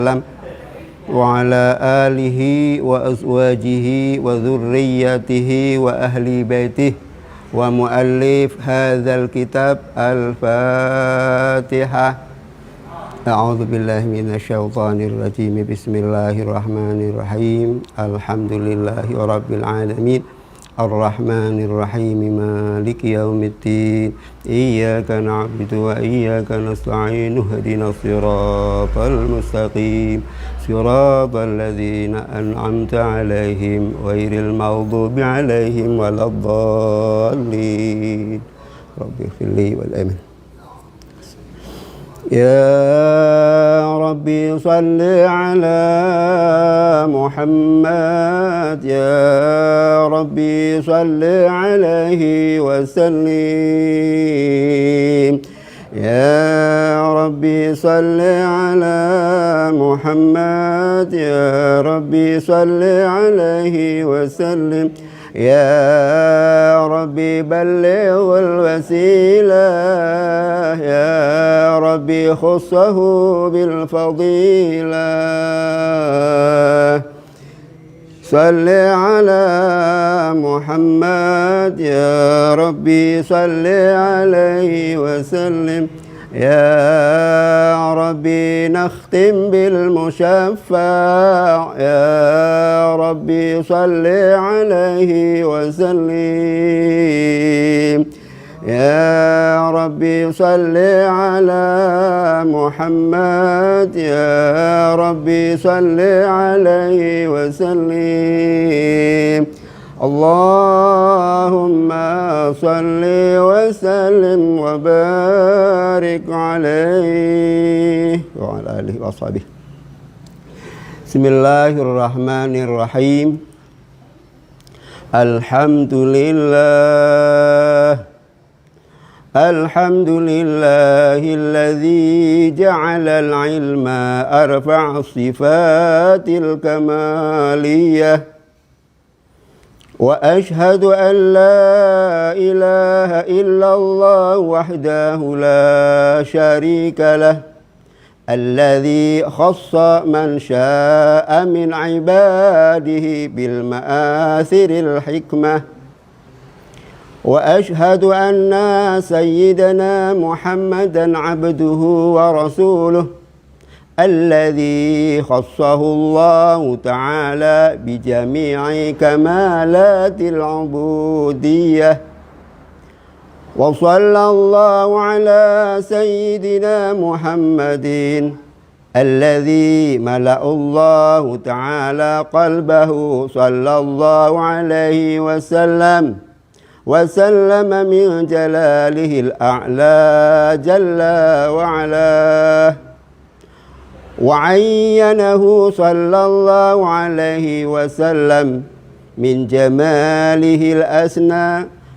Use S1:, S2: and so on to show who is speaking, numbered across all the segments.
S1: wa ala alihi wa azwajihi wa dhurriyyatihi wa ahli baitihi wa muallif hadzal kitab. Al-Fatihah. A'udzu billahi minasyaitonir rajim. Bismillahirrahmanirrahim. Alhamdulillahi rabbil alamin. Ar-Rahmanir Rahim. Maliki yaumiddin. Iyyaka na'budu wa iyyaka nasta'in. Ihdinas siratal mustaqim. Siratal ladzina an'amta 'alaihim ghairil maghdubi 'alaihim waladdallin. Rabbighfirli wal amin. Ya Rabbi salli ala Muhammad. Ya Rabbi salli alaihi wa sallim. Ya Rabbi salli ala Muhammad. Ya Rabbi salli alaihi wa sallim. Ya Rabbi ballighul wasilah. Ya Rabbi khussahu bil fadilah. Salli ala Muhammad. Ya Rabbi salli alaihi wa sallim. Ya Rabbi nakhtim bil mushaffa'. Ya Rabbi salli alaihi wa sallim. Ya Rabbi salli ala Muhammad. Ya Rabbi salli alaihi wa sallim. Allahumma salli wa sallim wa barik alaihi wa ala alihi wa sahbihi. Bismillahirrahmanirrahim. Alhamdulillahilladzi ja'alal ilma arfa'a sifatil kamaliyah. Wa ashhadu an la ilaha illallah wahdahu la syarika lah, alladzi khassa man syaa'a min ibadihi bil ma'athiril hikmah. Wa ashhadu anna sayyidana Muhammadan abduhu wa rasuluh, alladzi khassahu Allahu ta'ala bi jami'i kamalatil ubudiyyah. Wa sallallahu ala sayyidina Muhammadin alladzi mala'allahu ta'ala qalbahu sallallahu alaihi wasallam wa sallama min jalalihil a'la jalla wa ala. وعينه صلى الله عليه وسلم من جماله الأسنى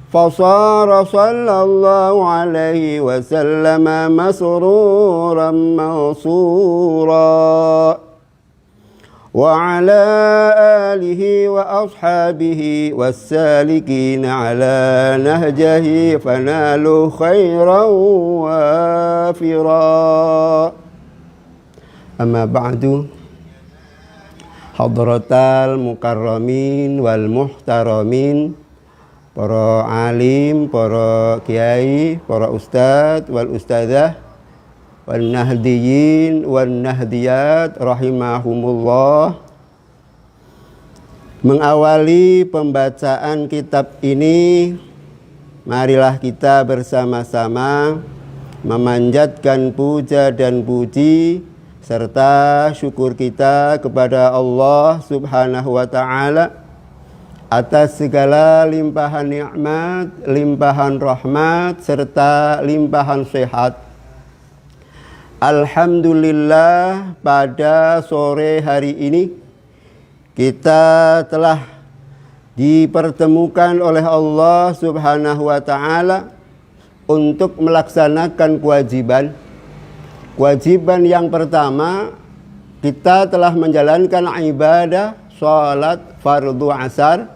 S1: فصار صلى الله عليه وسلم مسرورا منصورا. وعلى آله وأصحابه والسالكين على نهجه فنالوا خيرا وافرا. Amma ba'du. Hadratal mukarramin wal muhtaramin, para alim, para kiai, para ustadz wal ustadzah, wal nahdiyin wal nahdiyat rahimahumullah. Mengawali pembacaan kitab ini, marilah kita bersama-sama memanjatkan puja dan puji serta syukur kita kepada Allah Subhanahu wa ta'ala atas segala limpahan nikmat, limpahan rahmat, serta limpahan sehat. Alhamdulillah, pada sore hari ini kita telah dipertemukan oleh Allah Subhanahu wa ta'ala untuk melaksanakan kewajiban. Kewajiban yang pertama, kita telah menjalankan ibadah salat fardu asar.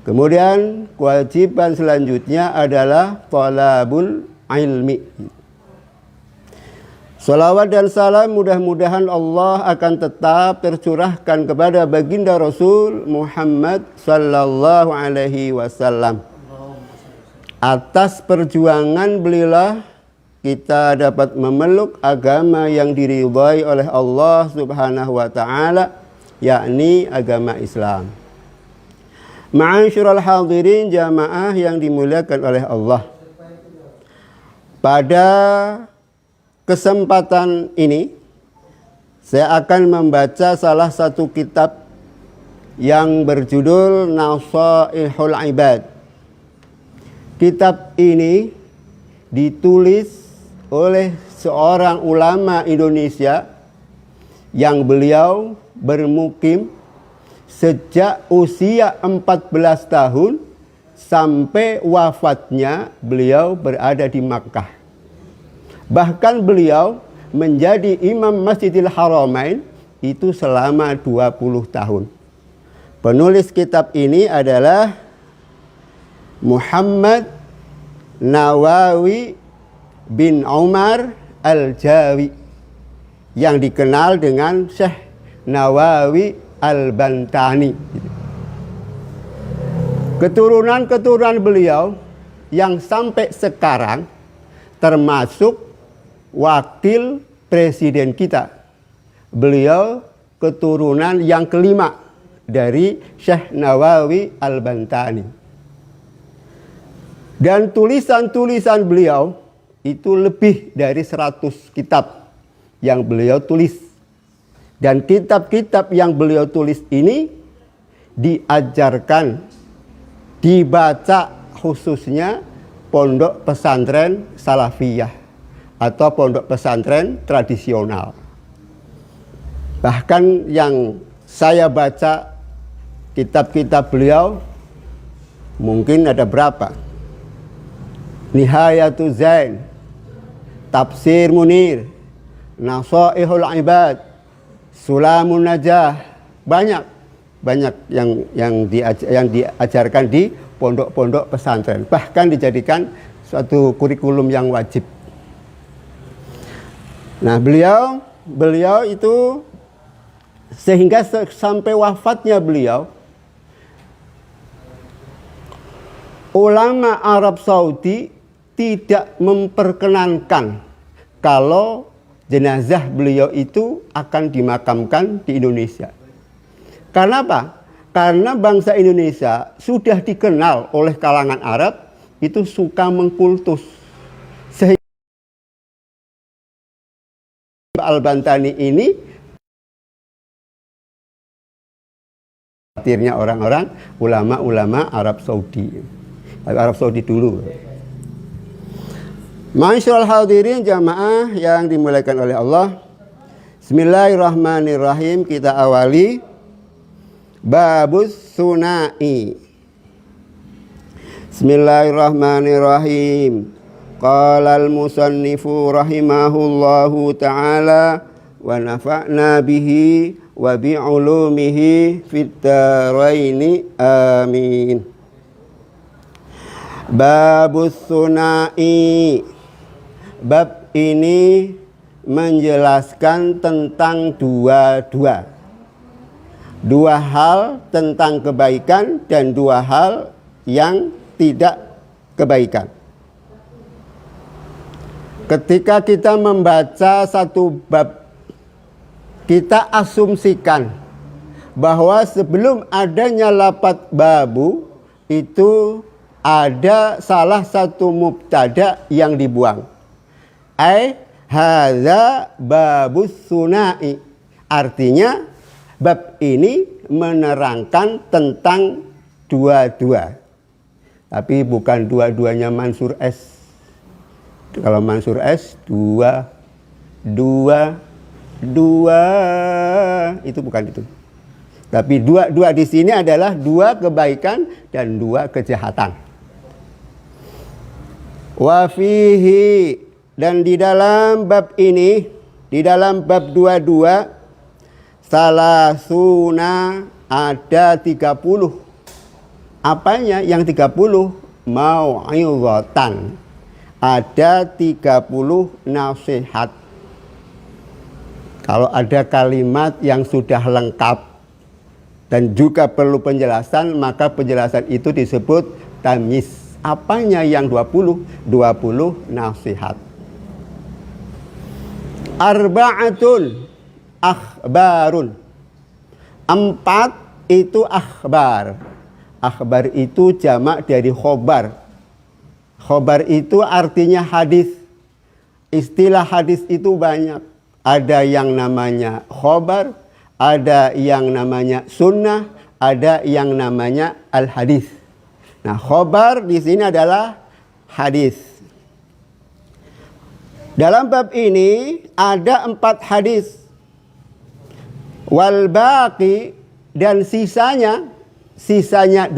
S1: Kemudian kewajiban selanjutnya adalah talabul ilmi. Salawat dan salam mudah-mudahan Allah akan tetap tercurahkan kepada baginda Rasul Muhammad sallallahu alaihi wasallam. Atas perjuangan beliau kita dapat memeluk agama yang diridhai oleh Allah Subhanahu wa taala, yakni agama Islam. Ma'asyiral hadirin jamaah yang dimuliakan oleh Allah. Pada kesempatan ini saya akan membaca salah satu kitab yang berjudul Nasaihul Ibad. Kitab ini ditulis oleh seorang ulama Indonesia yang beliau bermukim sejak usia 14 tahun sampai wafatnya beliau berada di Makkah. Bahkan beliau menjadi imam Masjidil Haramain itu selama 20 tahun. Penulis kitab ini adalah Muhammad Nawawi bin Umar Al-Jawi yang dikenal dengan Syekh Nawawi Al-Bantani. Keturunan-keturunan beliau yang sampai sekarang termasuk wakil presiden kita. Beliau keturunan yang kelima dari Syekh Nawawi Al-Bantani. Dan tulisan-tulisan beliau itu lebih dari 100 kitab yang beliau tulis. Dan kitab-kitab yang beliau tulis ini diajarkan, dibaca khususnya pondok pesantren salafiyah atau pondok pesantren tradisional. Bahkan yang saya baca kitab-kitab beliau mungkin ada berapa? Nihayatul Zain, Tafsir Munir, Nasaihul Ibad, Sulamun Najah, banyak yang diajarkan di pondok-pondok pesantren, bahkan dijadikan suatu kurikulum yang wajib. Nah, beliau itu sehingga sampai wafatnya beliau, ulama Arab Saudi tidak memperkenankan kalau jenazah beliau itu akan dimakamkan di Indonesia. Karena apa? Karena bangsa Indonesia sudah dikenal oleh kalangan Arab itu suka mengkultus. Sehingga Al-Bantani ini khawatirnya orang-orang ulama-ulama Arab Saudi. Arab Saudi dulu. Ma'asyiral hadirin jamaah yang dimuliakan oleh Allah. Bismillahirrahmanirrahim. Kita awali babus sunai. Bismillahirrahmanirrahim. Qala al-musannifu rahimahullahu ta'ala wa nafa'na bihi wa bi'ulumihi fid dharaini amin. Babus sunai. Bab ini menjelaskan tentang dua hal tentang kebaikan dan dua hal yang tidak kebaikan. Ketika kita membaca satu bab, kita asumsikan bahwa sebelum adanya lafaz babu itu ada salah satu mubtada yang dibuang. Hadza babus sunai. Artinya bab ini menerangkan tentang dua-dua. Tapi bukan dua-duanya Mansur S. Kalau Mansur S dua itu bukan itu. Tapi dua di sini adalah dua kebaikan dan dua kejahatan. Wa fihi, dan di dalam bab ini, di dalam bab 22 salasuna ada 30. Apanya yang 30? Mau'izatan. Ada 30 nasihat. Kalau ada kalimat yang sudah lengkap dan juga perlu penjelasan, maka penjelasan itu disebut tamyiz. Apanya yang 20? 20 nasihat. Arba'atun akhbarun. 4 itu akhbar. Akhbar itu jamak dari khobar. Khobar itu artinya hadis. Istilah hadis itu banyak. Ada yang namanya khobar, ada yang namanya sunnah, ada yang namanya al-hadis. Nah, khobar di sini adalah hadis. Dalam bab ini ada 4 hadis. Wal baqi, dan sisanya 30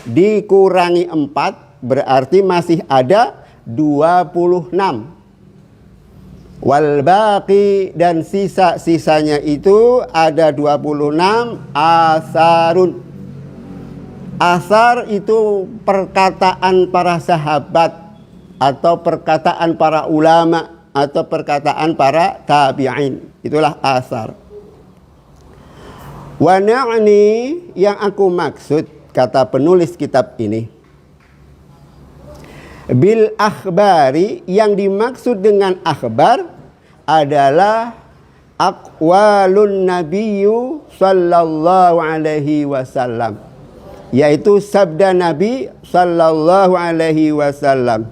S1: dikurangi 4 berarti masih ada 26. Wal baqi, dan sisa-sisanya itu ada 26 asarun. Asar itu perkataan para sahabat atau perkataan para ulama atau perkataan para tabi'in. Itulah asar. Wa na'ni, yang aku maksud, kata penulis kitab ini, bil akhbari, yang dimaksud dengan akhbar adalah aqwalun nabiyyu sallallahu alaihi wasallam, yaitu sabda Nabi sallallahu alaihi wasallam.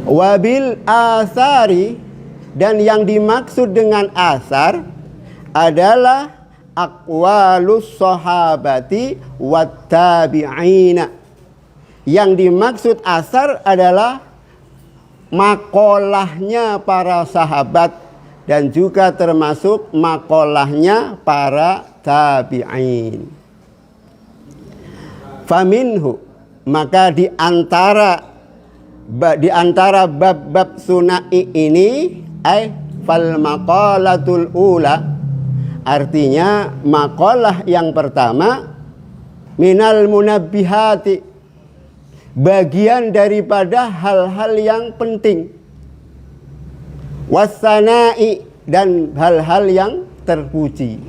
S1: Wabil asari, dan yang dimaksud dengan asar adalah aqwalus sahabati wat tabi'ina. Yang dimaksud asar adalah makolahnya para sahabat dan juga termasuk makolahnya para tabi'in. Faminhu, maka di antara bab-bab sunai ini fal maqalatul ula, artinya maqalah yang pertama, minal munabbihati, bagian daripada hal-hal yang penting, wasanai, dan hal-hal yang terpuji.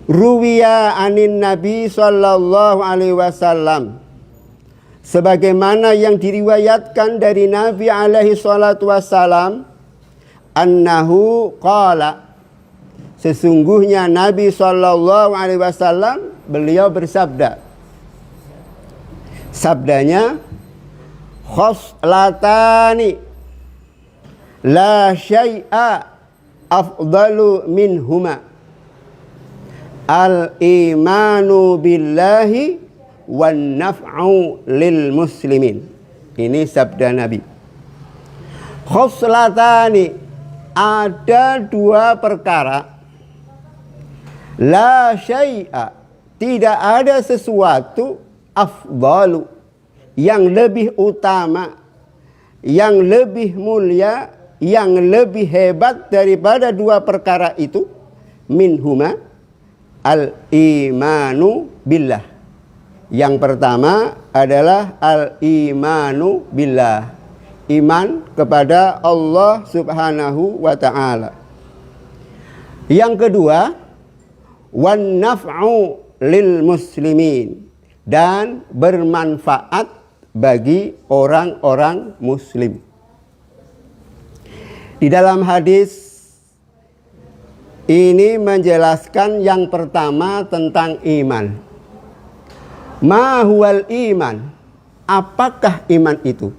S1: Ruwiya anin Nabi sallallahu alaihi wasallam, sebagaimana yang diriwayatkan dari Nabi alaihi salatu wasallam, annahu qala, sesungguhnya Nabi sallallahu alaihi wasallam beliau bersabda. Sabdanya, khoslatani la syai'a afdalu minhuma al-imanu billahi wan naf'u lil muslimin. Ini sabda Nabi. Khoslatani, ada 2 perkara. La syai'a, tidak ada sesuatu, afdalu, yang lebih utama, yang lebih mulia, yang lebih hebat daripada 2 perkara itu, minhuma al-imanu billah. Yang pertama adalah al-imanu billah, iman kepada Allah subhanahu wa ta'ala. Yang kedua, wan naf'u lil muslimin, dan bermanfaat bagi orang-orang muslim. Di dalam hadis ini menjelaskan yang pertama tentang iman. Ma huwal iman? Apakah iman itu?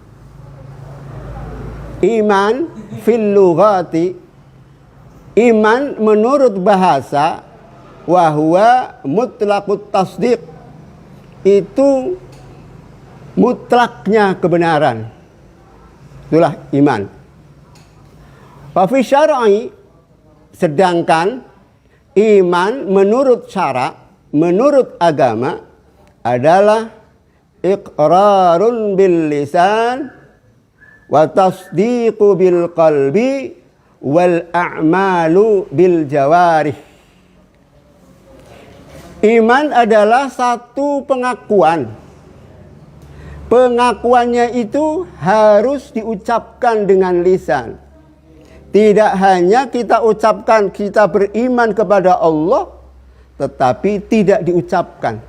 S1: Iman fil lughati, iman menurut bahasa, wa huwa mutlaqut tasdiq, itu mutlaknya kebenaran. Itulah iman. Wa fi syar'i, sedangkan iman menurut syara, menurut agama adalah iqrarun bil lisan wa tasdiqu bil qalbi wal a'malu bil jawarih. Iman adalah satu pengakuan, Pengakuannya itu harus diucapkan dengan lisan. Tidak hanya kita ucapkan kita beriman kepada Allah, tetapi tidak diucapkan.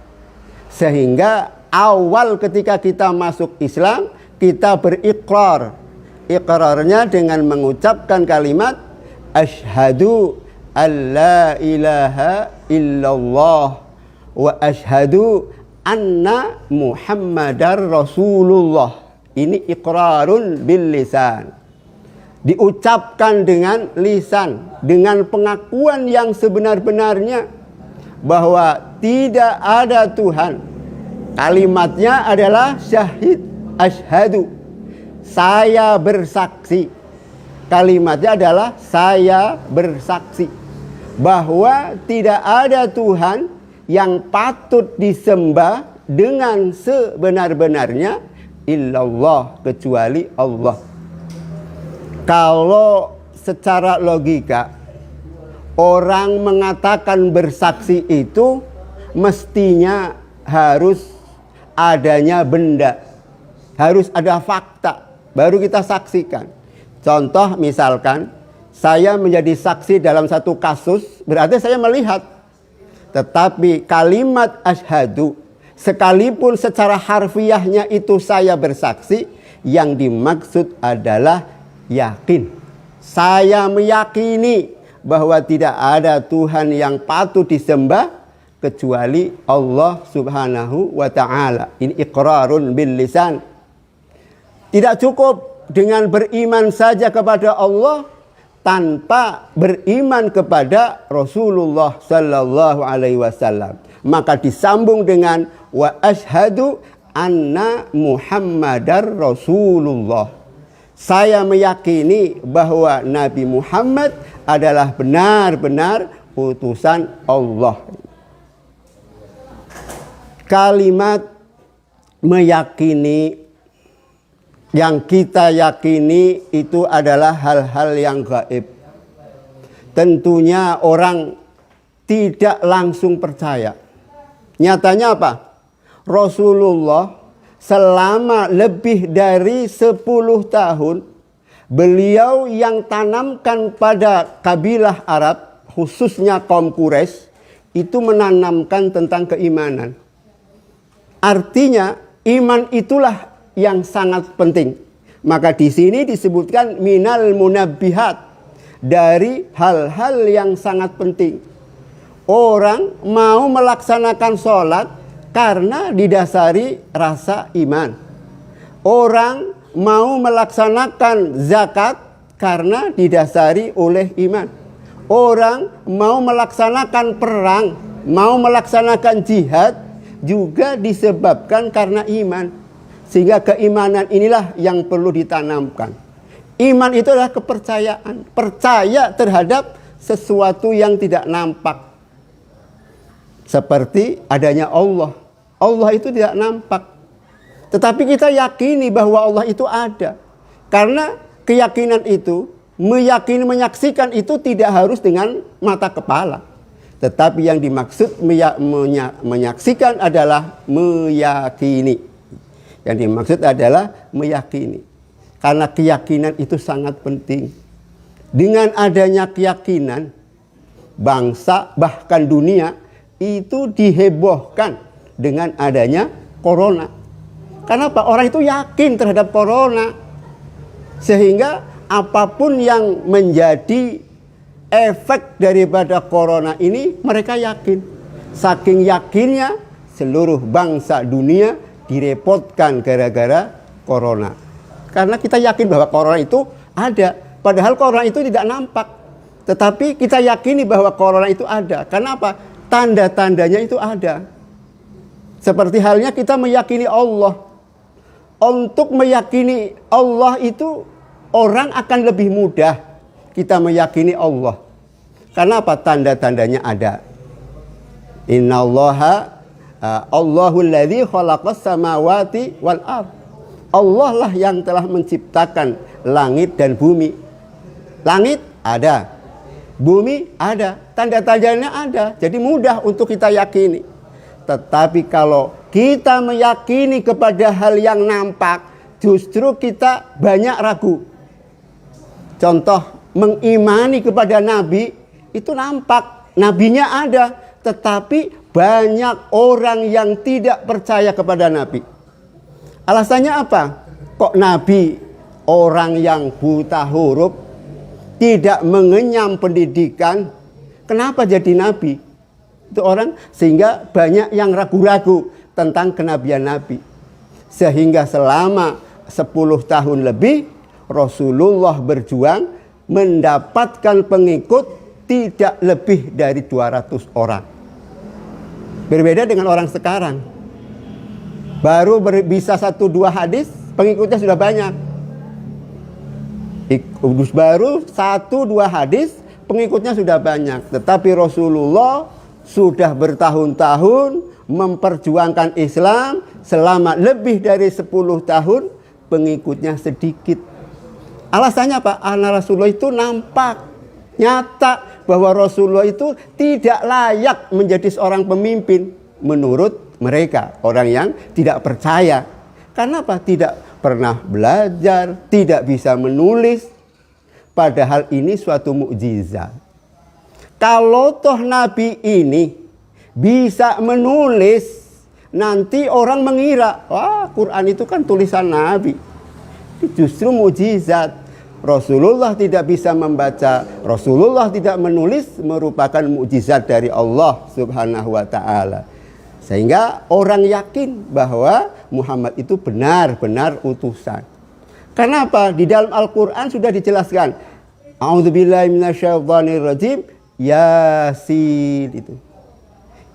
S1: Sehingga awal ketika kita masuk Islam, kita berikrar. Ikrarnya dengan mengucapkan kalimat asyhadu alla ilaha illallah wa asyhadu anna Muhammadar Rasulullah. Ini iqrarun bil lisan. Diucapkan dengan lisan, dengan pengakuan yang sebenar-benarnya bahwa tidak ada Tuhan. Kalimatnya adalah syahid, asyhadu. Saya bersaksi. Kalimatnya adalah saya bersaksi bahwa tidak ada Tuhan yang patut disembah dengan sebenar-benarnya illallah, kecuali Allah. Kalau secara logika orang mengatakan bersaksi itu mestinya harus adanya benda, harus ada fakta baru kita saksikan. Contoh misalkan saya menjadi saksi dalam satu kasus, berarti saya melihat. Tetapi kalimat asyhadu, sekalipun secara harfiahnya itu saya bersaksi, yang dimaksud adalah yakin. Saya meyakini bahwa tidak ada Tuhan yang patut disembah kecuali Allah Subhanahu wa ta'ala. Ini iqrarun bil lisan. Tidak cukup dengan beriman saja kepada Allah tanpa beriman kepada Rasulullah sallallahu alaihi wasallam. Maka disambung dengan wa asyhadu anna Muhammadar Rasulullah. Saya meyakini bahwa Nabi Muhammad adalah benar-benar utusan Allah. Kalimat meyakini, yang kita yakini itu adalah hal-hal yang gaib. Tentunya orang tidak langsung percaya. Nyatanya apa? Rasulullah selama lebih dari 10 tahun, beliau yang tanamkan pada kabilah Arab, khususnya kaum Quraisy, itu menanamkan tentang keimanan. Artinya iman itulah yang sangat penting. Maka di sini disebutkan minal munabbihat, dari hal-hal yang sangat penting. Orang mau melaksanakan sholat karena didasari rasa iman. Orang mau melaksanakan zakat karena didasari oleh iman. Orang mau melaksanakan perang, mau melaksanakan jihad juga disebabkan karena iman. Sehingga keimanan inilah yang perlu ditanamkan. Iman itu adalah kepercayaan. Percaya terhadap sesuatu yang tidak nampak. Seperti adanya Allah. Allah itu tidak nampak. Tetapi kita yakini bahwa Allah itu ada. Karena keyakinan itu, meyakini, menyaksikan itu tidak harus dengan mata kepala. Tetapi yang dimaksud menyaksikan adalah meyakini. Yang dimaksud adalah meyakini. Karena keyakinan itu sangat penting. Dengan adanya keyakinan, bangsa bahkan dunia itu dihebohkan dengan adanya corona. Kenapa? Orang itu yakin terhadap corona. Sehingga apapun yang menjadi efek daripada corona ini mereka yakin. Saking yakinnya seluruh bangsa dunia direpotkan gara-gara corona. Karena kita yakin bahwa corona itu ada. Padahal corona itu tidak nampak. Tetapi kita yakini bahwa corona itu ada. Karena apa? Tanda-tandanya itu ada. Seperti halnya kita meyakini Allah. Untuk meyakini Allah itu orang akan lebih mudah kita meyakini Allah. Karena apa? Tanda-tandanya ada. Innallaha Allahul ladzi khalaqas samawati wal ardh. Allah lah yang telah menciptakan langit dan bumi. Langit ada, bumi ada, tanda-tandanya ada. Jadi mudah untuk kita yakini. Tetapi kalau kita meyakini kepada hal yang nampak, justru kita banyak ragu. Contoh, mengimani kepada nabi itu nampak, nabinya ada, tetapi banyak orang yang tidak percaya kepada nabi. Alasannya apa? Kok nabi orang yang buta huruf, tidak mengenyam pendidikan, kenapa jadi nabi? Itu orang, sehingga banyak yang ragu-ragu tentang kenabian nabi. Sehingga selama 10 tahun lebih Rasulullah berjuang mendapatkan pengikut tidak lebih dari 200 orang. Berbeda dengan orang sekarang. Baru bisa 1-2 hadis, pengikutnya sudah banyak. Baru 1-2 hadis, pengikutnya sudah banyak. Tetapi Rasulullah sudah bertahun-tahun memperjuangkan Islam, selama lebih dari 10 tahun pengikutnya sedikit. Alasannya apa? Karena Rasulullah itu nampak, nyata bahwa Rasulullah itu tidak layak menjadi seorang pemimpin menurut mereka, orang yang tidak percaya. Karena apa? Tidak pernah belajar, tidak bisa menulis. Padahal ini suatu mukjizat. Kalau toh Nabi ini bisa menulis, nanti orang mengira, wah, Quran itu kan tulisan Nabi. Justru mukjizat. Rasulullah tidak bisa membaca, Rasulullah tidak menulis, merupakan mukjizat dari Allah Subhanahu wa ta'ala. Sehingga orang yakin bahwa Muhammad itu benar-benar utusan. Kenapa? Di dalam Al-Quran sudah dijelaskan, A'udzubillahi minasyaitonirrajim, Yasin itu.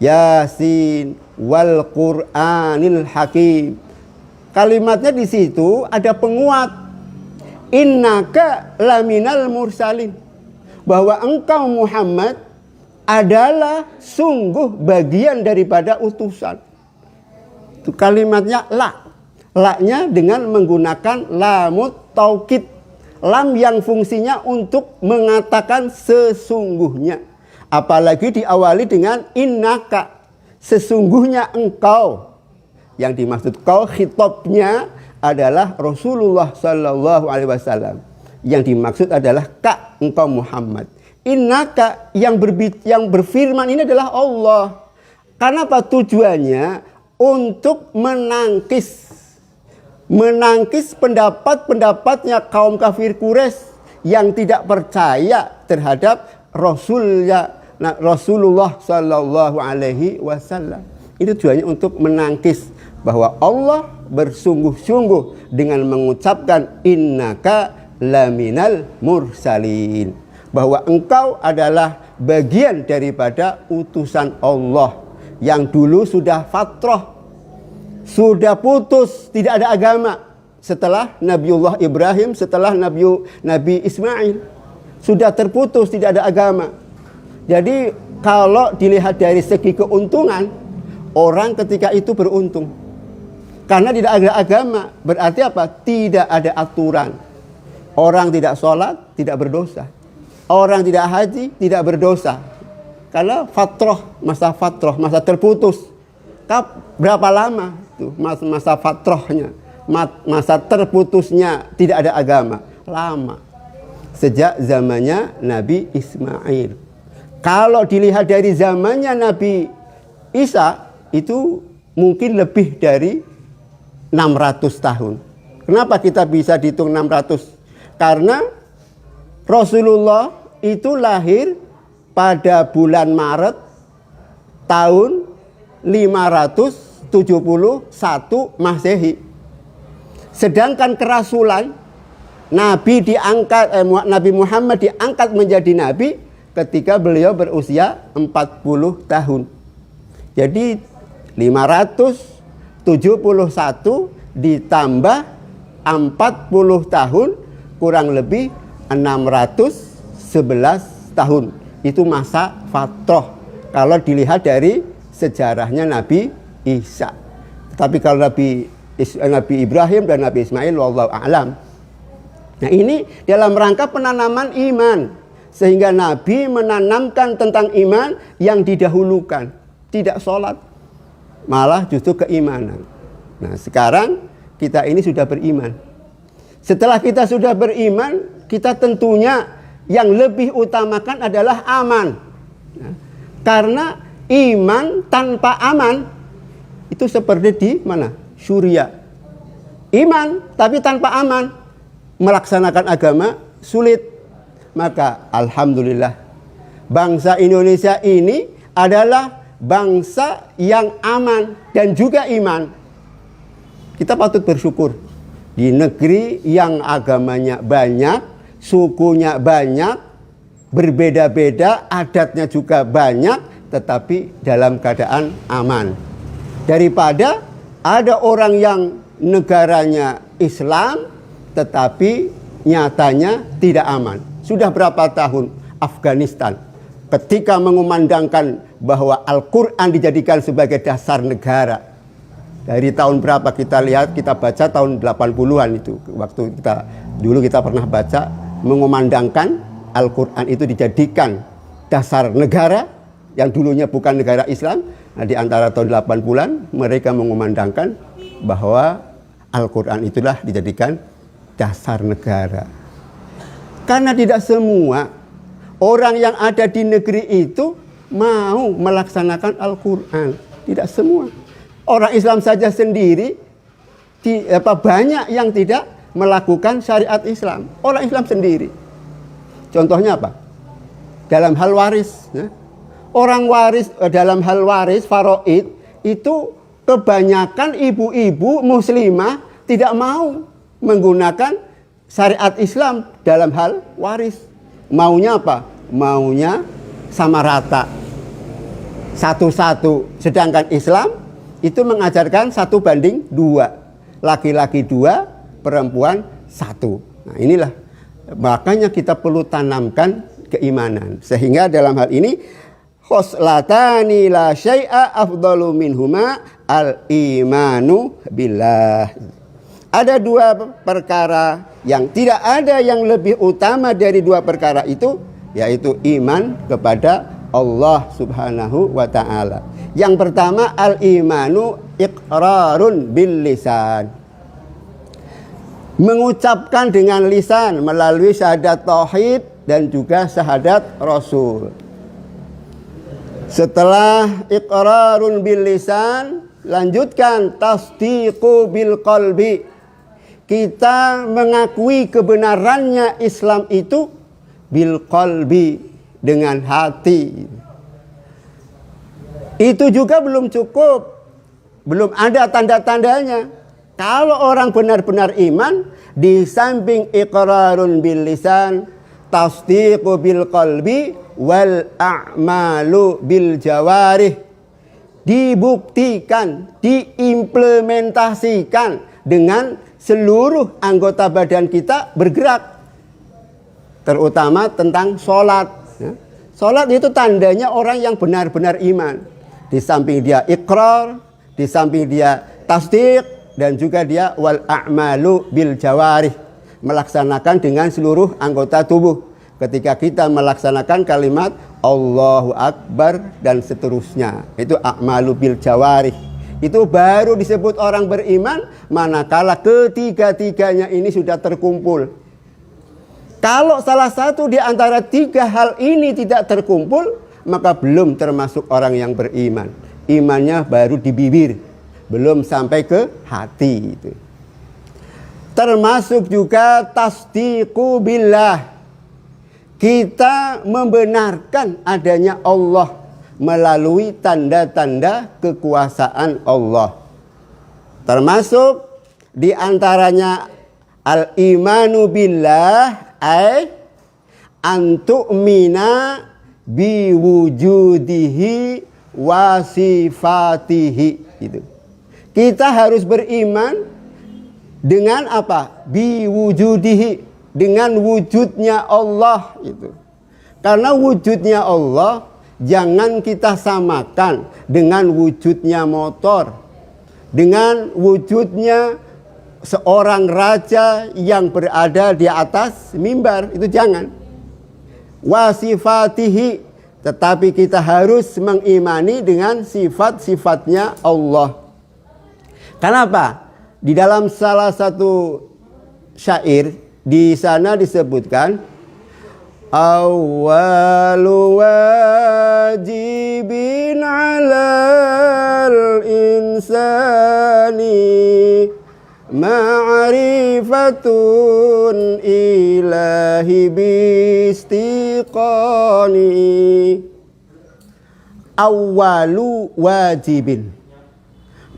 S1: Yasin wal Qur'anil Hakim. Kalimatnya di situ ada penguat. Innaka laminal mursalin. Bahwa engkau Muhammad adalah sungguh bagian daripada utusan. Itu kalimatnya la. La-nya dengan menggunakan lamut taukid. Lam yang fungsinya untuk mengatakan sesungguhnya. Apalagi diawali dengan innaka. Sesungguhnya engkau. Yang dimaksud kau, khitabnya adalah Rasulullah Sallallahu Alaihi Wasallam. Yang dimaksud adalah ka, engkau Muhammad. Innaka yang berfirman ini adalah Allah. Karena apa tujuannya? Untuk menangkis pendapat-pendapatnya kaum kafir Quraisy yang tidak percaya terhadap Rasulullah Sallallahu Alaihi Wasallam. Itu tujuannya untuk menangkis bahwa Allah bersungguh-sungguh dengan mengucapkan innaka laminal mursalin, bahwa engkau adalah bagian daripada utusan Allah yang dulu sudah fatrah, sudah putus, tidak ada agama. Setelah Nabiullah Ibrahim, setelah Nabi Ismail, sudah terputus, tidak ada agama. Jadi kalau dilihat dari segi keuntungan, orang ketika itu beruntung. Karena tidak ada agama, berarti apa? Tidak ada aturan. Orang tidak sholat, tidak berdosa. Orang tidak haji, tidak berdosa. Karena fatrah, masa terputus. Berapa lama? Masa fatrahnya, masa terputusnya tidak ada agama, lama, sejak zamannya Nabi Ismail. Kalau dilihat dari zamannya Nabi Isa, itu mungkin lebih dari 600 tahun. Kenapa kita bisa dihitung 600? Karena Rasulullah itu lahir pada bulan Maret tahun 571 Masehi. Sedangkan kerasulan Nabi Muhammad diangkat menjadi nabi ketika beliau berusia 40 tahun. Jadi 571 ditambah 40 tahun kurang lebih 611 tahun. Itu masa fatrah kalau dilihat dari sejarahnya Nabi Isa. Tapi kalau Nabi Ibrahim dan Nabi Ismail, wallahu a'lam. Nah, ini dalam rangka penanaman iman, sehingga Nabi menanamkan tentang iman yang didahulukan, tidak sholat. malah justru keimanan. Nah, sekarang kita ini sudah beriman. Setelah kita sudah beriman, kita tentunya yang lebih utamakan adalah aman. Nah, karena iman tanpa aman itu seperti di mana? Syria. Iman tapi tanpa aman, melaksanakan agama sulit. Maka alhamdulillah, bangsa Indonesia ini adalah bangsa yang aman dan juga iman. Kita patut bersyukur di negeri yang agamanya banyak, sukunya banyak, berbeda-beda, adatnya juga banyak, tetapi dalam keadaan aman. Daripada ada orang yang negaranya Islam tetapi nyatanya tidak aman. Sudah berapa tahun Afghanistan ketika mengumandangkan bahwa Al-Quran dijadikan sebagai dasar negara. Dari tahun berapa kita lihat, kita baca tahun 80-an itu. Waktu dulu kita pernah baca mengumandangkan Al-Quran itu dijadikan dasar negara yang dulunya bukan negara Islam. Nah, di antara tahun 80-an mereka mengumandangkan bahwa Al-Quran itulah dijadikan dasar negara. Karena tidak semua orang yang ada di negeri itu mau melaksanakan Al-Quran. Tidak semua. Orang Islam saja sendiri banyak yang tidak melakukan syariat Islam. Orang Islam sendiri. Contohnya apa? Dalam hal waris. Orang waris dalam hal waris faraid itu kebanyakan ibu-ibu muslimah tidak mau menggunakan syariat Islam dalam hal waris. Maunya apa? Maunya sama rata. Satu-satu. Sedangkan Islam itu mengajarkan 1:2. Laki-laki 2, perempuan 1. Nah, inilah. Makanya kita perlu tanamkan keimanan. Sehingga dalam hal ini khoslatani la syai'a afdalu minhuma al-imanu billah. Ada 2 perkara yang tidak ada yang lebih utama dari 2 perkara itu, yaitu iman kepada Allah Subhanahu wa ta'ala. Yang pertama, al-imanu iqrarun bil lisan. Mengucapkan dengan lisan melalui syahadat tauhid dan juga syahadat rasul. Setelah iqrarun bil lisan, lanjutkan tasdiqu bil qalbi. Kita mengakui kebenarannya Islam itu bil qalbi, dengan hati. Itu juga belum cukup. Belum ada tanda-tandanya. Kalau orang benar-benar iman, di samping iqrarun bil lisan, tasdiqu bil qalbi, wal a'malu bil jawarih, dibuktikan, diimplementasikan dengan seluruh anggota badan kita bergerak. Terutama tentang sholat. Sholat itu tandanya orang yang benar-benar iman. Di samping dia iqrar, di samping dia tasdiq, dan juga dia wal a'malu bil jawarih, melaksanakan dengan seluruh anggota tubuh. Ketika kita melaksanakan kalimat Allahu Akbar dan seterusnya, itu a'malu bil jawarih. Itu baru disebut orang beriman manakala ketiga-tiganya ini sudah terkumpul. Kalau salah satu di antara 3 hal ini tidak terkumpul, maka belum termasuk orang yang beriman. Imannya baru di bibir, belum sampai ke hati itu. Termasuk juga tasdiqu billah. Kita membenarkan adanya Allah melalui tanda-tanda kekuasaan Allah. Termasuk di antaranya al-imanu billah ay antu'mina biwujudihi wa sifatihi. Itu. Kita harus beriman dengan apa? Biwujudihi, dengan wujudnya Allah itu. Karena wujudnya Allah jangan kita samakan dengan wujudnya motor, dengan wujudnya seorang raja yang berada di atas mimbar, itu jangan. Wasifatihi, tetapi kita harus mengimani dengan sifat-sifatnya Allah. Kenapa? Di dalam salah satu syair di sana disebutkan awwalu wajibin 'alal insani ma'rifatun ilahi bistiqani. Awwalu wajibin,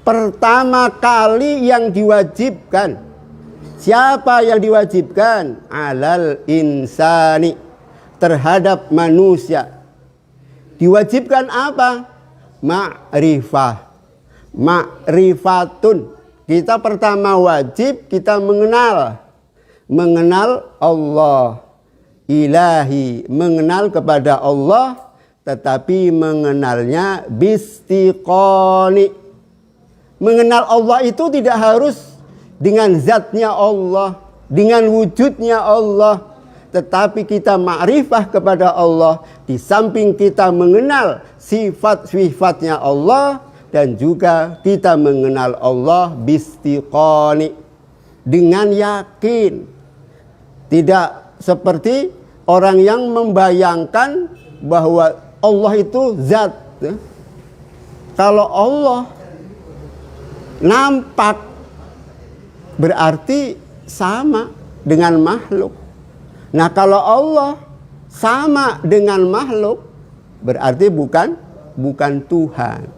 S1: pertama kali yang diwajibkan. Siapa yang diwajibkan? Alal insani, terhadap manusia. Diwajibkan apa? Ma'rifah. Ma'rifatun, kita pertama wajib kita mengenal Allah ilahi, mengenal kepada Allah, tetapi mengenalnya bistiqoni. Mengenal Allah itu tidak harus dengan zatnya Allah, dengan wujudnya Allah, tetapi kita ma'rifah kepada Allah di samping kita mengenal sifat-sifatnya Allah, dan juga kita mengenal Allah bistiqoni, dengan yakin. Tidak seperti orang yang membayangkan bahwa Allah itu zat. Kalau Allah nampak berarti sama dengan makhluk. Nah, kalau Allah sama dengan makhluk berarti bukan Tuhan.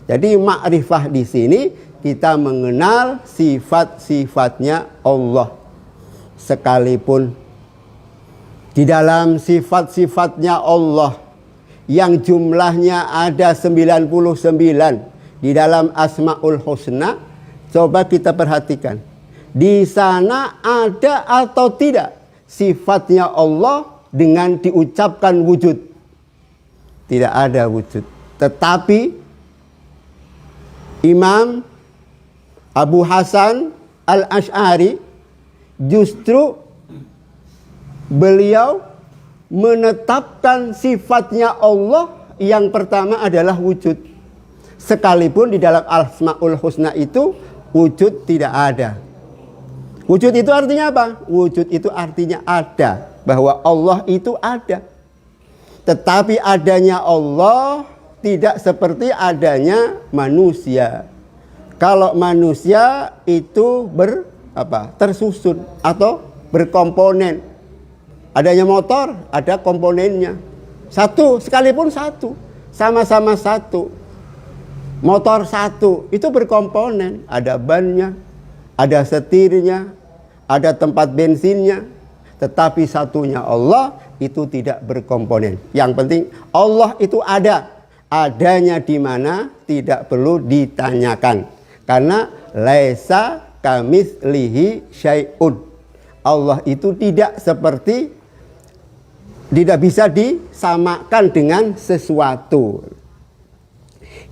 S1: Jadi ma'rifah di sini kita mengenal sifat-sifatnya Allah. Sekalipun di dalam sifat-sifatnya Allah yang jumlahnya ada 99 di dalam Asmaul Husna, coba kita perhatikan. Di sana ada atau tidak sifatnya Allah dengan diucapkan wujud? Tidak ada wujud. Tetapi Imam Abu Hasan Al-Asy'ari justru beliau menetapkan sifatnya Allah yang pertama adalah wujud. Sekalipun di dalam Asmaul Husna itu wujud tidak ada. Wujud itu artinya apa? Wujud itu artinya ada, bahwa Allah itu ada. Tetapi adanya Allah tidak seperti adanya manusia. Kalau manusia itu tersusun atau berkomponen. Adanya motor, ada komponennya. Satu, sekalipun satu. Sama-sama satu. Motor satu, itu berkomponen. Ada bannya, ada setirnya, ada tempat bensinnya. Tetapi satunya Allah itu tidak berkomponen. Yang penting Allah itu ada. Adanya di mana tidak perlu ditanyakan. Karena laisa kamitslihi syai'un. Allah itu tidak bisa disamakan dengan sesuatu.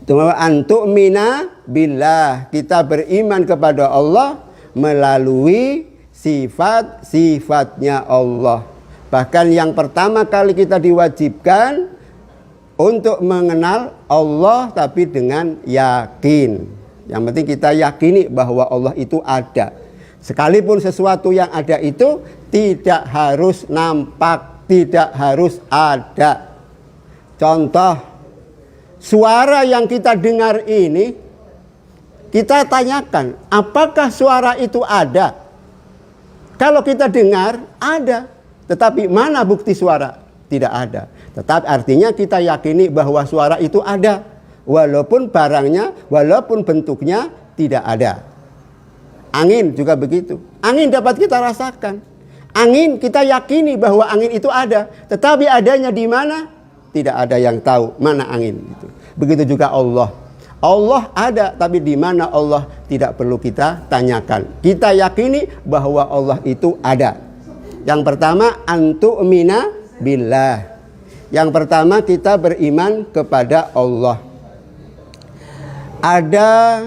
S1: Itu antu'mina billah, kita beriman kepada Allah melalui sifat-sifatnya Allah. Bahkan yang pertama kali kita diwajibkan untuk mengenal Allah, tapi dengan yakin. Yang penting kita yakini bahwa Allah itu ada. Sekalipun sesuatu yang ada itu tidak harus nampak, tidak harus ada. Contoh, suara yang kita dengar ini, kita tanyakan, apakah suara itu ada? Kalau kita dengar, ada. Tetapi mana bukti suara? Tidak ada. Tetapi artinya kita yakini bahwa suara itu ada. Walaupun barangnya, walaupun bentuknya tidak ada. Angin juga begitu. Angin dapat kita rasakan. Angin kita yakini bahwa angin itu ada. Tetapi adanya di mana? Tidak ada yang tahu mana angin itu. Begitu juga Allah. Allah ada, tapi di mana Allah tidak perlu kita tanyakan. Kita yakini bahwa Allah itu ada. Yang pertama, antu'mina billah. Yang pertama kita beriman kepada Allah. Ada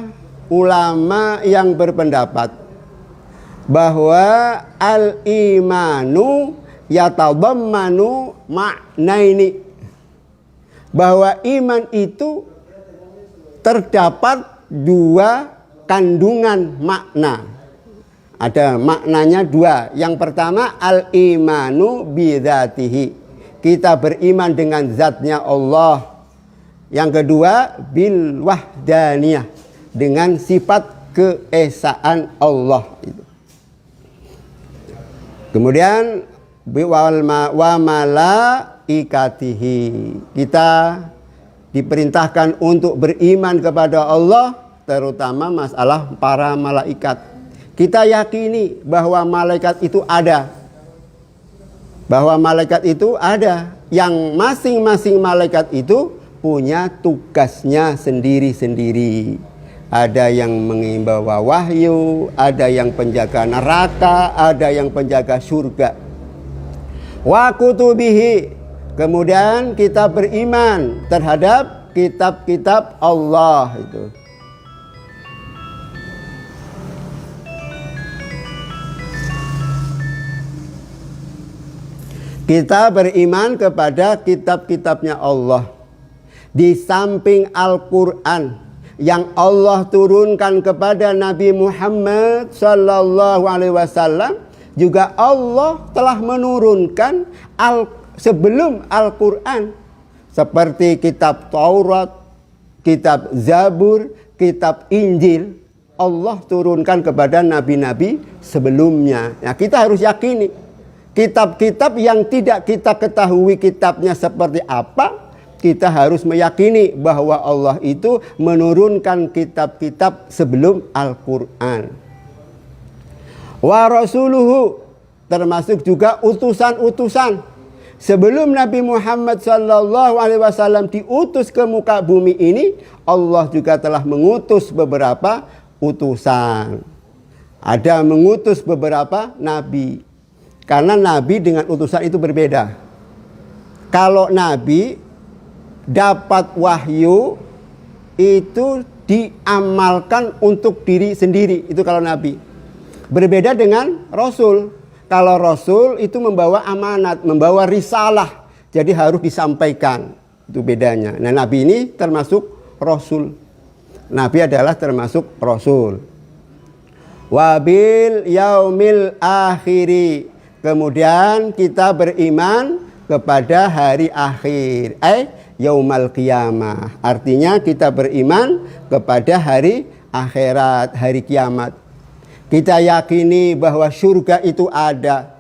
S1: ulama yang berpendapat bahwa al-imanu yatadammanu ma'naini. bahwa iman itu terdapat dua kandungan makna. Ada maknanya dua. Yang pertama al-imanu bidzatihi. Kita beriman dengan zatnya Allah. Yang kedua bil wahdaniyah, dengan sifat keesaan Allah itu. Kemudian wa malaikatihi. Kita diperintahkan untuk beriman kepada Allah, terutama masalah para malaikat. Kita yakini bahwa malaikat itu ada. Bahwa malaikat itu ada. Yang masing-masing malaikat itu punya tugasnya sendiri-sendiri. Ada yang mengimbau wahyu, ada yang penjaga neraka, ada yang penjaga surga. Wa kutubihi. Kemudian kita beriman terhadap kitab-kitab Allah itu. Kita beriman kepada kitab-kitabnya Allah. Di samping Al-Quran yang Allah turunkan kepada Nabi Muhammad sallallahu alaihi wasallam, juga Allah telah menurunkan sebelum Al-Quran seperti kitab Taurat, kitab Zabur, kitab Injil. Allah turunkan kepada nabi-nabi sebelumnya. Nah, kita harus yakini kitab-kitab yang tidak kita ketahui kitabnya seperti apa, kita harus meyakini bahwa Allah itu menurunkan kitab-kitab sebelum Al-Quran. Wa rasuluhu, termasuk juga utusan-utusan. Sebelum Nabi Muhammad sallallahu alaihi wasallam diutus ke muka bumi ini, Allah juga telah mengutus beberapa utusan. Ada mengutus beberapa nabi. Karena nabi dengan utusan itu berbeda. Kalau nabi dapat wahyu itu diamalkan untuk diri sendiri, itu kalau nabi. Berbeda dengan rasul. Kalau rasul itu membawa amanat, membawa risalah, jadi harus disampaikan. Itu bedanya. Nah, nabi ini termasuk rasul. Nabi adalah termasuk rasul. Wabil yaumil akhiri. Kemudian kita beriman kepada hari akhir, yaumal qiyamah. Artinya kita beriman kepada hari akhirat, hari kiamat. Kita yakini bahwa surga itu ada.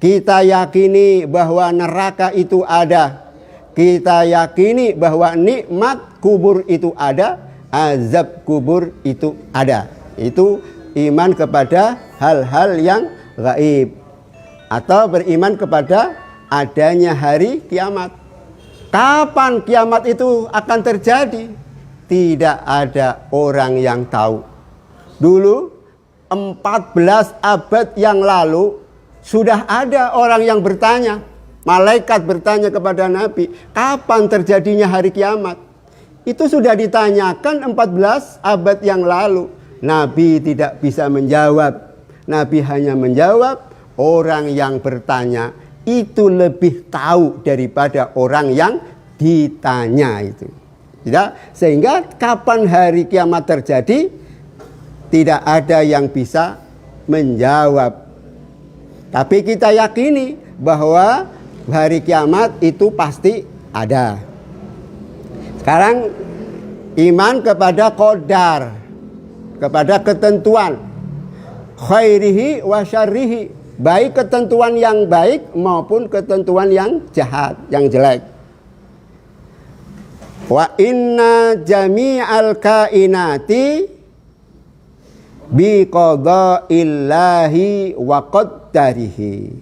S1: Kita yakini bahwa neraka itu ada. Kita yakini bahwa nikmat kubur itu ada, azab kubur itu ada. Itu iman kepada hal-hal yang gaib. Atau beriman kepada adanya hari kiamat. Kapan kiamat itu akan terjadi? Tidak ada orang yang tahu. Dulu 14 abad yang lalu sudah ada orang yang bertanya. Malaikat bertanya kepada Nabi, kapan terjadinya hari kiamat? Itu sudah ditanyakan 14 abad yang lalu. Nabi tidak bisa menjawab. Nabi hanya menjawab, orang yang bertanya itu lebih tahu daripada orang yang ditanya itu. Tidak? Sehingga kapan hari kiamat terjadi, tidak ada yang bisa menjawab. Tapi kita yakini bahwa hari kiamat itu pasti ada. Sekarang iman kepada qadar, kepada ketentuan khairihi wa syarrihi, baik ketentuan yang baik maupun ketentuan yang jahat, yang jelek. Wa inna jami'al kainati bi qada'illahi wa qaddarihi.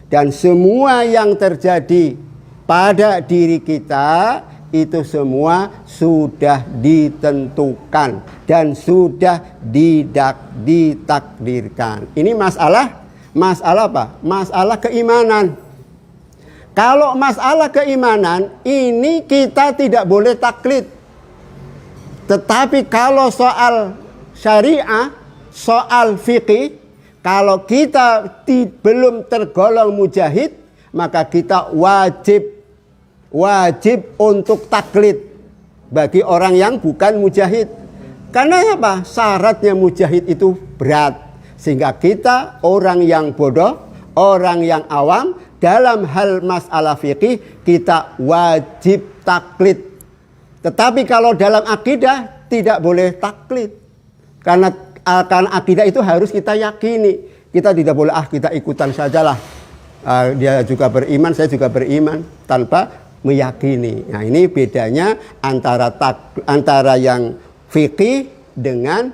S1: Dan semua yang terjadi pada diri kita itu semua sudah ditentukan dan sudah ditakdirkan. Ini masalah apa? Masalah keimanan. Kalau masalah keimanan ini kita tidak boleh taklid. Tetapi kalau soal syariah, soal fikih, kalau kita belum tergolong mujahid, maka kita wajib wajib untuk taklid bagi orang yang bukan mujahid. Karena apa? Syaratnya mujahid itu berat. Sehingga kita orang yang bodoh, orang yang awam, dalam hal masalah fikih kita wajib taklid. Tetapi kalau dalam akidah tidak boleh taklid. Karena akidah itu harus kita yakini. Kita tidak boleh kita ikutan sajalah. Dia juga beriman, saya juga beriman tanpa meyakini. Nah, ini bedanya antara yang fikih dengan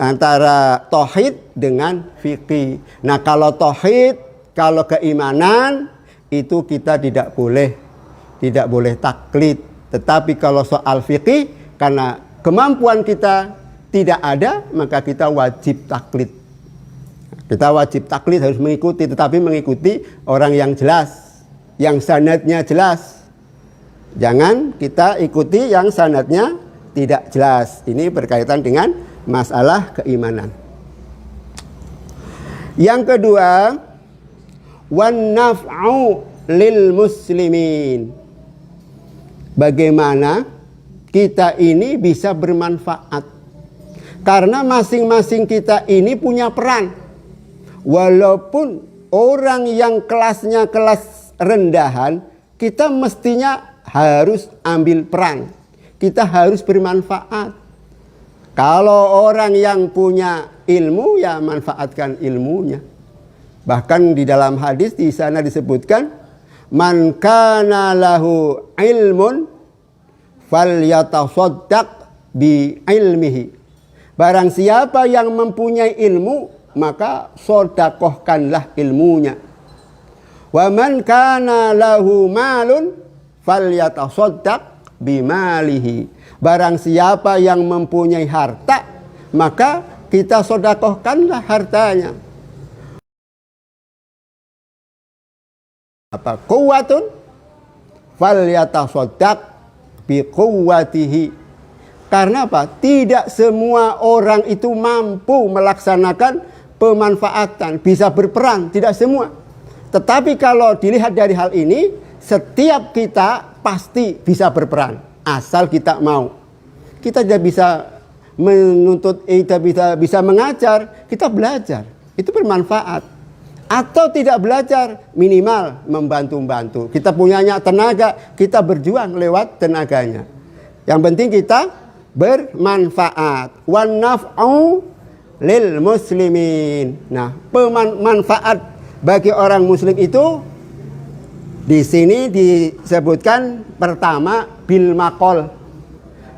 S1: antara tauhid dengan fikih. Nah, kalau tauhid, kalau keimanan itu kita tidak boleh taklid. Tetapi kalau soal fikih, karena kemampuan kita tidak ada, maka kita wajib taklid. Kita wajib taklid, harus mengikuti, tetapi mengikuti orang yang jelas, yang sanadnya jelas. Jangan kita ikuti yang sanadnya tidak jelas. Ini berkaitan dengan masalah keimanan. Yang kedua, wan naf'u lil muslimin. Bagaimana kita ini bisa bermanfaat? Karena masing-masing kita ini punya peran. Walaupun orang yang kelasnya kelas rendahan, kita mestinya harus ambil peran. Kita harus bermanfaat. Kalau orang yang punya ilmu, ya manfaatkan ilmunya. Bahkan di dalam hadis di sana disebutkan, man kana lahu ilmun falyatasaddaq bi ilmihi. Barang siapa yang mempunyai ilmu, maka sodakohkanlah ilmunya. Wa man kana lahu malun falyatasaddaq bimalihi. Barang siapa yang mempunyai harta, maka kita sodakohkanlah hartanya. Apa? Quwwatun falyatasaddaq biquwwatihi. Karena apa? Tidak semua orang itu mampu melaksanakan pemanfaatan, bisa berperan, tidak semua. Tetapi kalau dilihat dari hal ini, setiap kita pasti bisa berperan, asal kita mau. Kita tidak bisa menuntut, kita bisa mengajar, kita belajar, itu bermanfaat. Atau tidak belajar, minimal membantu-bantu. Kita punyanya tenaga, kita berjuang lewat tenaganya. Yang penting kita bermanfaat. Wan naf'u lil muslimin. Nah, manfaat bagi orang muslim itu di sini disebutkan pertama bil maqol.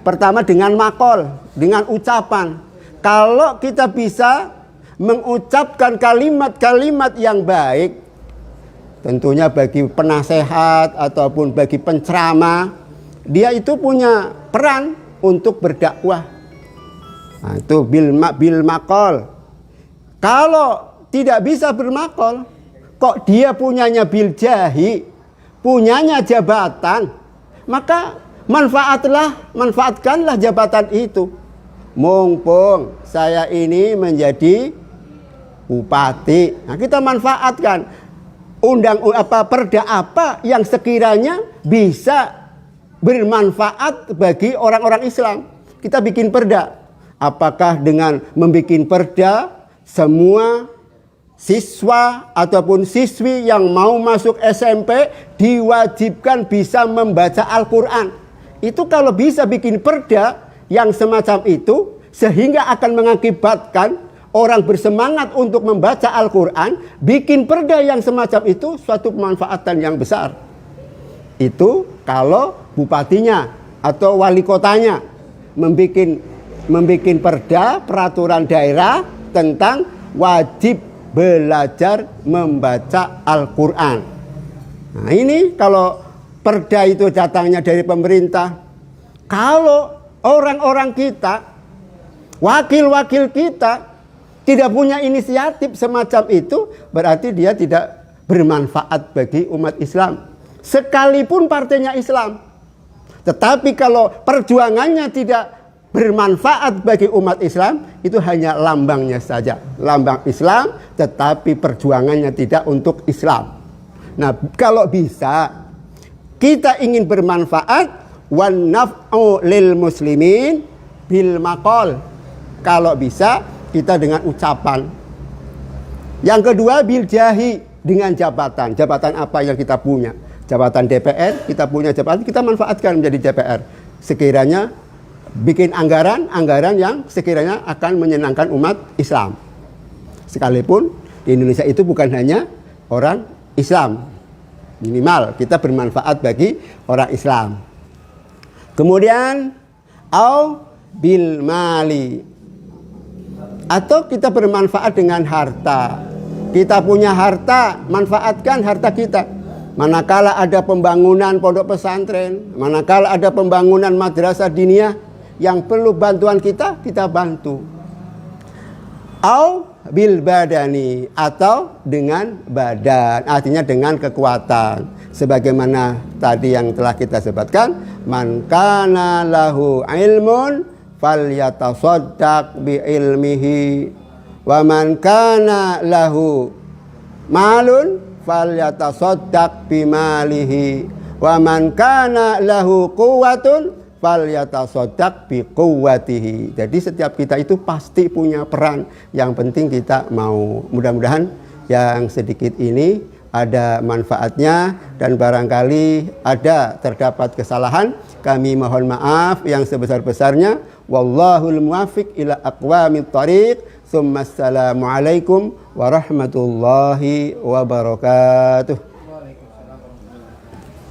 S1: Pertama dengan maqol, dengan ucapan. Kalau kita bisa mengucapkan kalimat-kalimat yang baik, tentunya bagi penasehat ataupun bagi penceramah, dia itu punya peran untuk berdakwah. Nah, itu bil maqol. Kalau tidak bisa bermakol, kok dia punyanya bil jahi, punyanya jabatan, maka manfaatkanlah jabatan itu. Mumpung saya ini menjadi bupati, nah kita manfaatkan perda apa yang sekiranya bisa bermanfaat bagi orang-orang Islam. Kita bikin perda. Apakah dengan membuat perda semua siswa ataupun siswi yang mau masuk SMP diwajibkan bisa membaca Al-Quran. Itu kalau bisa bikin perda yang semacam itu, sehingga akan mengakibatkan orang bersemangat untuk membaca Al-Quran, bikin perda yang semacam itu suatu pemanfaatan yang besar. Itu kalau bupatinya atau wali kotanya membuat perda peraturan daerah tentang wajib belajar membaca Al-Quran. Nah, ini kalau perda itu datangnya dari pemerintah. Kalau orang-orang kita, wakil-wakil kita tidak punya inisiatif semacam itu, berarti dia tidak bermanfaat bagi umat Islam. Sekalipun partainya Islam. Tetapi kalau perjuangannya tidak bermanfaat bagi umat Islam, itu hanya lambangnya saja. Lambang Islam, tetapi perjuangannya tidak untuk Islam. Nah, kalau bisa Kita ingin bermanfaat, wan naf'u lil muslimin bil maqal. Kalau bisa kita dengan ucapan. Yang kedua bil jahi, dengan jabatan. Jabatan apa yang kita punya? Jabatan DPR, kita punya jabatan, kita manfaatkan menjadi DPR. Sekiranya bikin anggaran yang sekiranya akan menyenangkan umat Islam. Sekalipun di Indonesia itu bukan hanya orang Islam. Minimal kita bermanfaat bagi orang Islam. Kemudian au bil mali, atau kita bermanfaat dengan harta. Kita punya harta, manfaatkan harta kita. Manakala ada pembangunan pondok pesantren, manakala ada pembangunan madrasah diniyah yang perlu bantuan kita bantu. Au bil badani, atau dengan badan, artinya dengan kekuatan. Sebagaimana tadi yang telah kita sebutkan, man kana lahu ilmun falyatasaddaq bi ilmihi, wa man kana lahu malun falyatasaddaq bi malihi, wa man kana lahu quwwatun falyatasaddaq bi quwwatihi. Jadi setiap kita itu pasti punya peran. Yang penting kita mau. Mudah-mudahan yang sedikit ini ada manfaatnya, dan barangkali terdapat kesalahan, kami mohon maaf yang sebesar-besarnya. Wallahul muwaffiq ila aqwamit thariq. Assalamualaikum warahmatullahi wabarakatuh.